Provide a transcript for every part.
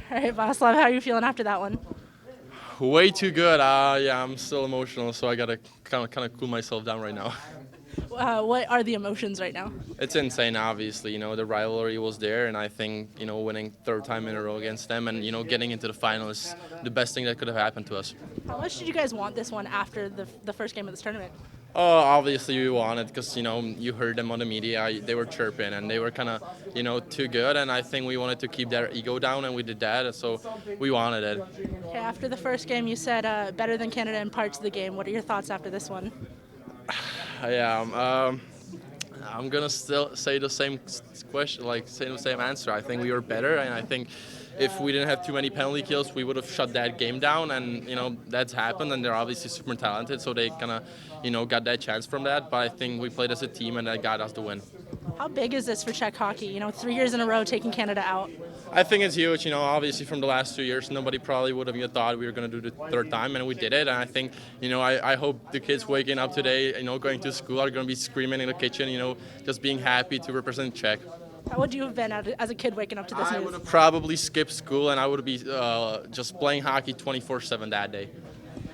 All right, Václav, how are you feeling after that one? Way too good. Yeah, I'm still emotional, so I gotta kind of cool myself down right now. What are the emotions right now? It's insane, obviously. The rivalry was there, and I think winning third time in a row against them, and getting into the final is the best thing that could have happened to us. How much did you guys want this one after the first game of this tournament? Oh, obviously we wanted because you heard them on the media. They were chirping and they were kind of too good, and I think we wanted to keep their ego down, and we did that. So we wanted it. Okay, after the first game, you said better than Canada in parts of the game. What are your thoughts after this one? Yeah, I'm gonna still say the same question, say the same answer. I think we were better, and I think if we didn't have too many penalty kills, we would have shut that game down. And that's happened, and they're obviously super talented, so they kind of got that chance from that. But I think we played as a team, and that got us the win. How big is this for Czech hockey? 3 years in a row taking Canada out. I think it's huge. Obviously from the last 2 years, nobody probably would have even thought we were going to do the third time, and we did it. And I think, I hope the kids waking up today, going to school are going to be screaming in the kitchen, just being happy to represent Czech. How would you have been as a kid waking up to this I news? would have probably skipped school, and I would be just playing hockey 24/7 that day.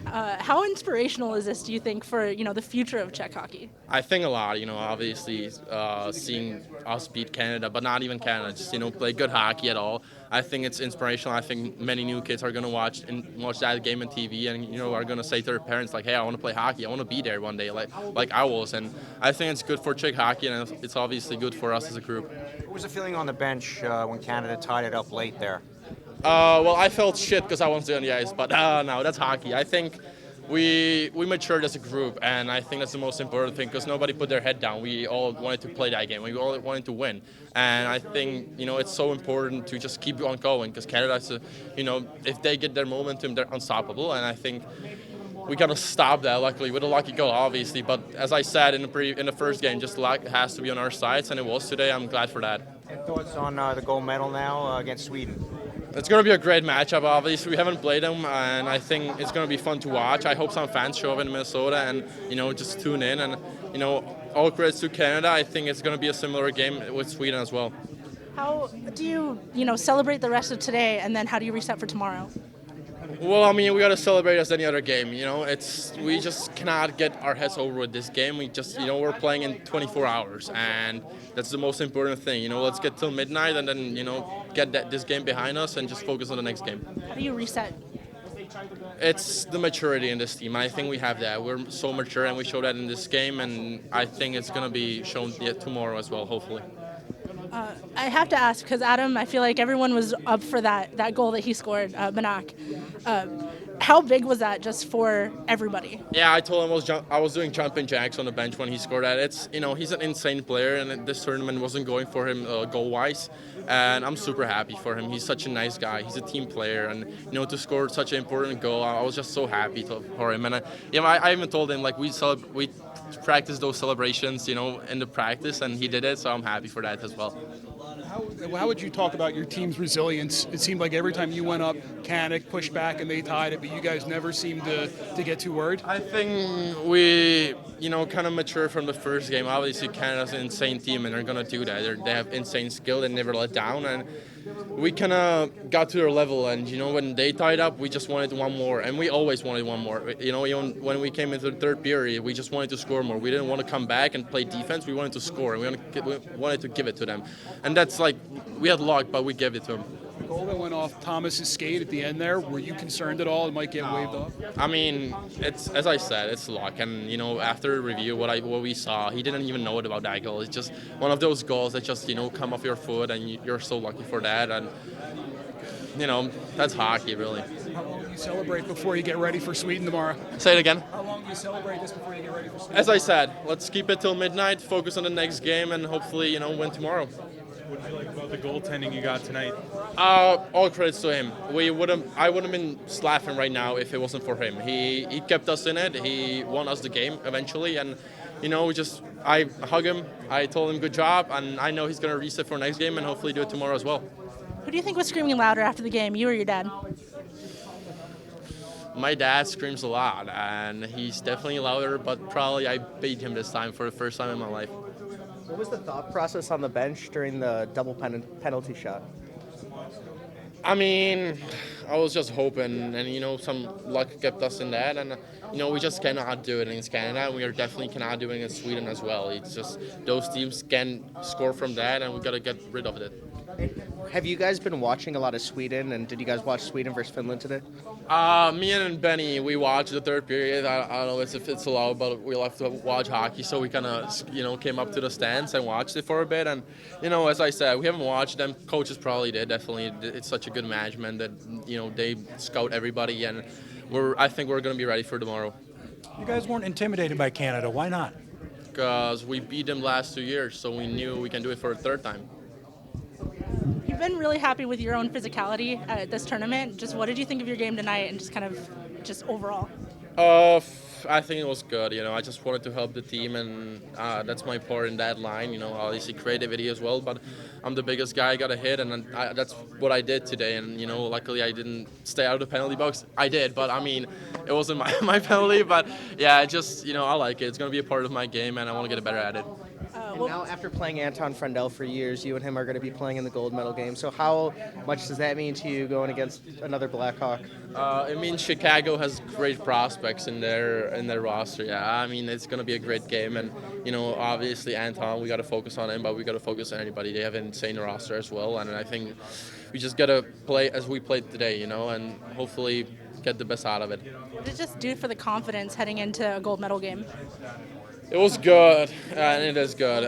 How inspirational is this, do you think, for the future of Czech hockey? I think a lot, obviously seeing us beat Canada, but not even Canada, just play good hockey at all. I think it's inspirational. I think many new kids are going to watch that game on TV, and are going to say to their parents like, "Hey, I want to play hockey. I want to be there one day, like I was." And I think it's good for Czech hockey, and it's obviously good for us as a group. What was the feeling on the bench when Canada tied it up late there? Well, I felt shit because I wasn't on the ice, but no, that's hockey. I think we matured as a group, and I think that's the most important thing because nobody put their head down. We all wanted to play that game. We all wanted to win, and I think it's so important to just keep on going because Canada's, if they get their momentum, they're unstoppable, and I think we gotta stop that. Luckily, with a lucky goal, obviously. But as I said in the first game, just luck has to be on our sides, and it was today. I'm glad for that. And thoughts on the gold medal now against Sweden? It's going to be a great matchup, obviously. We haven't played them, and I think it's going to be fun to watch. I hope some fans show up in Minnesota and, just tune in. And, all credits to Canada. I think it's going to be a similar game with Sweden as well. How do you, celebrate the rest of today, and then how do you reset for tomorrow? Well, I mean, we got to celebrate as any other game. We just cannot get our heads over with this game. We just, we're playing in 24 hours, and that's the most important thing. Let's get till midnight and then, get this game behind us and just focus on the next game. How do you reset? It's the maturity in this team. I think we have that. We're so mature, and we show that in this game, and I think it's going to be shown tomorrow as well, hopefully. I have to ask, because Adam, I feel like everyone was up for that goal that he scored, Banak. How big was that just for everybody? Yeah, I told him I was doing jumping jacks on the bench when he scored that. It's he's an insane player, and this tournament wasn't going for him goal-wise, and I'm super happy for him. He's such a nice guy. He's a team player, and to score such an important goal, I was just so happy for him. And I even told him we practice those celebrations, in the practice, and he did it, so I'm happy for that as well. How would you talk about your team's resilience? It seemed like every time you went up, Canada pushed back and they tied it, but you guys never seemed to get too worried. I think we, kind of mature from the first game. Obviously, Canada's an insane team, and they're going to do that. They have insane skill. They never let down, and we kind of got to their level. And, when they tied up, we just wanted one more, and we always wanted one more. Even when we came into the third period, we just wanted to score more. We didn't want to come back and play defense. We wanted to score, and we wanted to give it to them. And that's we had luck, but we gave it to them. The goal that went off Thomas's skate at the end there, were you concerned at all it might get waved off? I mean, it's, as I said, it's luck. And, after review, what we saw, he didn't even know about that goal. It's just one of those goals that just, come off your foot, and you're so lucky for that. And, that's hockey, really. How long do you celebrate before you get ready for Sweden tomorrow? Say it again. How long do you celebrate this before you get ready for Sweden? As I said, let's keep it till midnight, focus on the next game, and hopefully, win tomorrow. What did you like about the goaltending you got tonight? All credits to him. I wouldn't have been laughing right now if it wasn't for him. He kept us in it. He won us the game eventually, and I hug him. I told him good job, and I know he's gonna reset for next game and hopefully do it tomorrow as well. Who do you think was screaming louder after the game, you or your dad? My dad screams a lot, and he's definitely louder, but probably I beat him this time for the first time in my life. What was the thought process on the bench during the double penalty shot? I mean, I was just hoping, and some luck kept us in that, and we just cannot do it in Canada, and we are definitely cannot do it in Sweden as well. It's just those teams can score from that, and we gotta get rid of it. Have you guys been watching a lot of Sweden, and did you guys watch Sweden versus Finland today? Me and Benny, we watched the third period. I don't know if it's allowed, but we love to watch hockey, so we kind of, came up to the stands and watched it for a bit. And, as I said, we haven't watched them. Coaches probably did, definitely. It's such a good management that, they scout everybody, and I think we're going to be ready for tomorrow. You guys weren't intimidated by Canada. Why not? Because we beat them last 2 years, so we knew we can do it for a third time. You've been really happy with your own physicality at this tournament. Just what did you think of your game tonight and just kind of just overall? I think it was good. I just wanted to help the team, and that's my part in that line. Obviously creativity as well, but I'm the biggest guy. I got a hit, and that's what I did today. And luckily I didn't stay out of the penalty box. I did, but I mean, it wasn't my penalty. But yeah, I like it. It's gonna be a part of my game, and I want to get better at it. And now, after playing Anton Frendel for years, you and him are going to be playing in the gold medal game. So how much does that mean to you going against another Blackhawk? It means Chicago has great prospects in their roster. Yeah, I mean, it's going to be a great game, and obviously Anton, we got to focus on him, but we got to focus on anybody. They have an insane roster as well, and I think we just got to play as we played today, and hopefully get the best out of it. What did it just do for the confidence heading into a gold medal game? It was good, and it is good.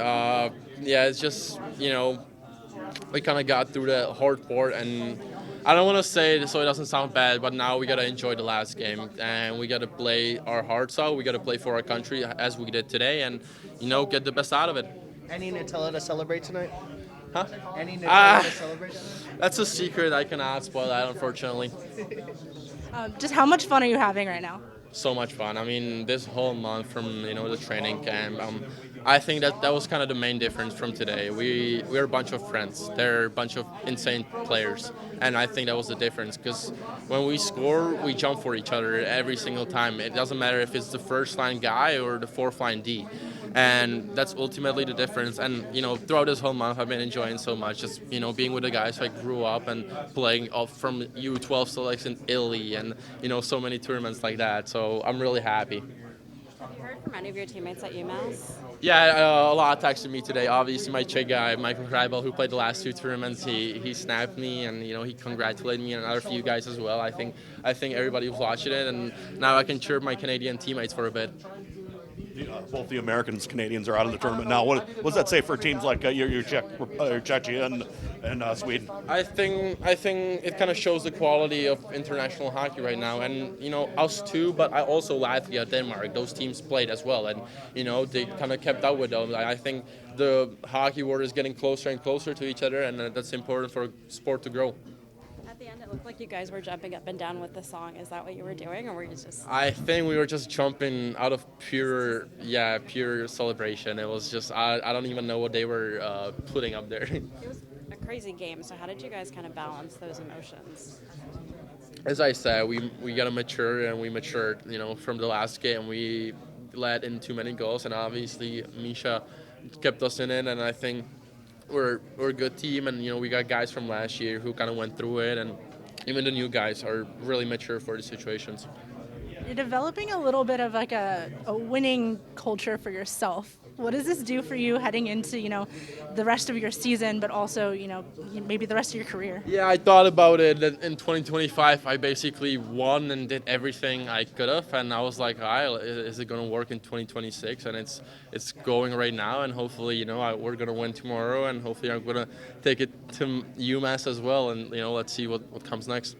It's just, we kind of got through the hard part, and I don't want to say it so it doesn't sound bad, but now we got to enjoy the last game, and we got to play our hearts out. We got to play for our country as we did today, and, get the best out of it. Any Nutella to celebrate tonight? Huh? Any Nutella to celebrate tonight? That's a secret. I cannot spoil that, unfortunately. Just how much fun are you having right now? So much fun. I mean, this whole month from the training camp, I think that was kind of the main difference from today. We're a bunch of friends. They're a bunch of insane players, and I think that was the difference. Because when we score, we jump for each other every single time. It doesn't matter if it's the first line guy or the fourth line D, and that's ultimately the difference. And throughout this whole month, I've been enjoying so much. Just being with the guys I grew up and playing up from U12 selects in Italy, and so many tournaments like that. So I'm really happy. Have you heard from any of your teammates at UMass? Yeah, a lot texted me today. Obviously, my Czech guy, Michael Krybel, who played the last two tournaments, he snapped me, and he congratulated me, and other few guys as well. I think everybody was watching it, and now I can cheer my Canadian teammates for a bit. Both the Americans, Canadians are out of the tournament now. What does that say for teams like your Czechia and Sweden? I think it kind of shows the quality of international hockey right now, and us too. But I also Latvia, Denmark, those teams played as well, and they kind of kept up with them. I think the hockey world is getting closer and closer to each other, and that's important for sport to grow. At the end, it looked like you guys were jumping up and down with the song. Is that what you were doing, or were you just... I think we were just jumping out of pure celebration. It was just, I don't even know what they were putting up there. It was a crazy game, so how did you guys kind of balance those emotions? As I said, we got to mature, and we matured, from the last game. We let in too many goals, and obviously Misha kept us in it, and I think we're a good team, and we got guys from last year who kind of went through it, and even the new guys are really mature for the situations. You're developing a little bit of like a winning culture for yourself. What does this do for you heading into the rest of your season, but also maybe the rest of your career? Yeah, I thought about it. In 2025, I basically won and did everything I could have, and I was like, is it going to work in 2026? And it's going right now, and hopefully we're going to win tomorrow, and hopefully I'm going to take it to UMass as well, and let's see what comes next.